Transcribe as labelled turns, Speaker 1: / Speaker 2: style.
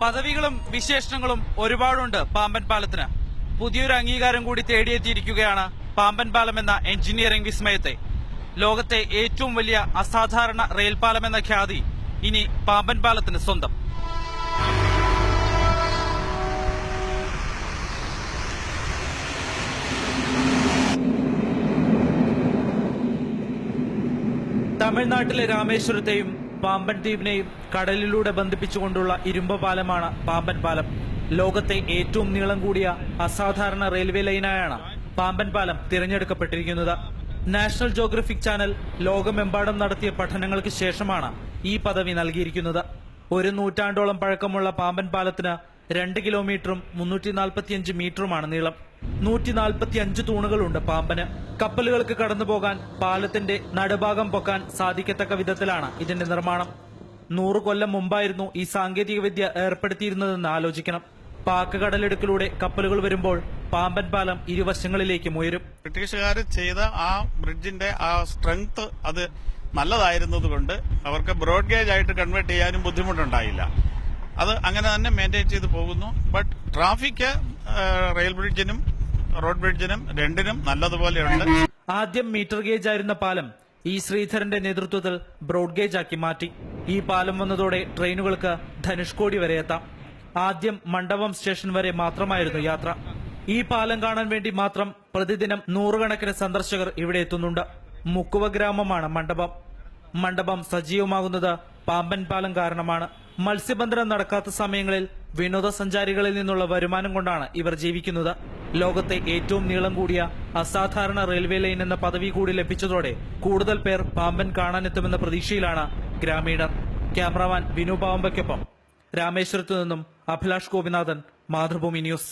Speaker 1: പദവികളും വിശേഷണങ്ങളും ഒരുപാടുണ്ട് പാമ്പൻ പാലത്തിന്. പുതിയൊരു അംഗീകാരം കൂടി തേടിയെത്തിയിരിക്കുകയാണ് പാമ്പൻ പാലം എന്ന എഞ്ചിനീയറിംഗ് വിസ്മയത്തെ. ലോകത്തെ ഏറ്റവും വലിയ അസാധാരണ റെയിൽപാലം എന്ന ഖ്യാതി ഇനി പാമ്പൻ പാലത്തിന് സ്വന്തം. തമിഴ്നാട്ടിലെ രാമേശ്വരത്തെയും പാമ്പൻ ദ്വീപിനെയും കടലിലൂടെ ബന്ധിപ്പിച്ചുകൊണ്ടുള്ള ഇരുമ്പ് പാലമാണ് പാമ്പൻ പാലം. ലോകത്തെ ഏറ്റവും നീളം കൂടിയ അസാധാരണ റെയിൽവേ ലൈനായാണ് പാമ്പൻ പാലം തിരഞ്ഞെടുക്കപ്പെട്ടിരിക്കുന്നത്. നാഷണൽ ജോഗ്രഫിക് ചാനൽ ലോകമെമ്പാടും നടത്തിയ പഠനങ്ങൾക്ക് ശേഷമാണ് ഈ പദവി നൽകിയിരിക്കുന്നത്. ഒരു നൂറ്റാണ്ടോളം പഴക്കമുള്ള പാമ്പൻ പാലത്തിന് 2 കിലോമീറ്ററും 345 മീറ്ററുമാണ് നീളം. 145 തൂണുകളുണ്ട് പാമ്പന്. കപ്പലുകൾക്ക് കടന്നുപോകാൻ പാലത്തിന്റെ നടുഭാഗം പൊക്കാൻ സാധിക്കത്തക്ക വിധത്തിലാണ് ഇതിന്റെ നിർമ്മാണം. 100 കൊല്ലം മുമ്പായിരുന്നു ഈ സാങ്കേതികവിദ്യ ഏർപ്പെടുത്തിയിരുന്നതെന്ന് ആലോചിക്കണം. പാക്ക് കടലിടുക്കിലൂടെ കപ്പലുകൾ വരുമ്പോൾ പാമ്പൻ പാലം ഇരുവശങ്ങളിലേക്കും ഉയരും.
Speaker 2: ബ്രിട്ടീഷുകാർ ചെയ്ത ആ ബ്രിഡ്ജിന്റെ ആ സ്ട്രെങ്ത് അത് നല്ലതായിരുന്നതുകൊണ്ട് അവർക്ക് ബ്രോഡ് ഗേജ് ആയിട്ട് കൺവേർട്ട് ചെയ്യാനും ബുദ്ധിമുട്ടുണ്ടായില്ല. അത് അങ്ങനെ തന്നെ മെയിൻറ്റെയിൻ ചെയ്ത് പോകുന്നു. ബട്ട് ട്രാഫിക് റെയിൽ ബ്രിഡ്ജിനും റോഡ് ബ്രിഡ്ജിനും രണ്ടിനും നല്ലതുപോലെയുണ്ട്.
Speaker 1: ആദ്യം മീറ്റർ ഗേജ് ആയിരുന്ന പാലം ഈ ശ്രീധരന്റെ നേതൃത്വത്തിൽ ബ്രോഡ് ഗേജ് ആക്കി മാറ്റി. ഈ പാലം വന്നതോടെ ട്രെയിനുകൾക്ക് ധനുഷ്കോടി വരെ എത്താം. ആദ്യം മണ്ഡപം സ്റ്റേഷൻ വരെ മാത്രമായിരുന്നു യാത്ര. ഈ പാലം കാണാൻ വേണ്ടി മാത്രം പ്രതിദിനം 100 കണക്കിന് സന്ദർശകർ ഇവിടെ എത്തുന്നുണ്ട്. മുക്കുവ ഗ്രാമമാണ് മണ്ഡപം സജീവമാകുന്നത് പാമ്പൻ പാലം കാരണമാണ്. മത്സ്യബന്ധനം നടക്കാത്ത സമയങ്ങളിൽ വിനോദസഞ്ചാരികളിൽ നിന്നുള്ള വരുമാനം കൊണ്ടാണ് ഇവർ ജീവിക്കുന്നത്. ലോകത്തെ ഏറ്റവും നീളം കൂടിയ അസാധാരണ റെയിൽവേ ലൈൻ എന്ന പദവി കൂടി ലഭിച്ചതോടെ കൂടുതൽ പേർ പാമ്പൻ കാണാനെത്തുമെന്ന പ്രതീക്ഷയിലാണ് ഗ്രാമീണർ. ക്യാമറാമാൻ വിനു പാവമ്പയ്ക്കൊപ്പം രാമേശ്വരത്തു നിന്നും അഭിലാഷ് ഗോപിനാഥൻ, മാതൃഭൂമി ന്യൂസ്.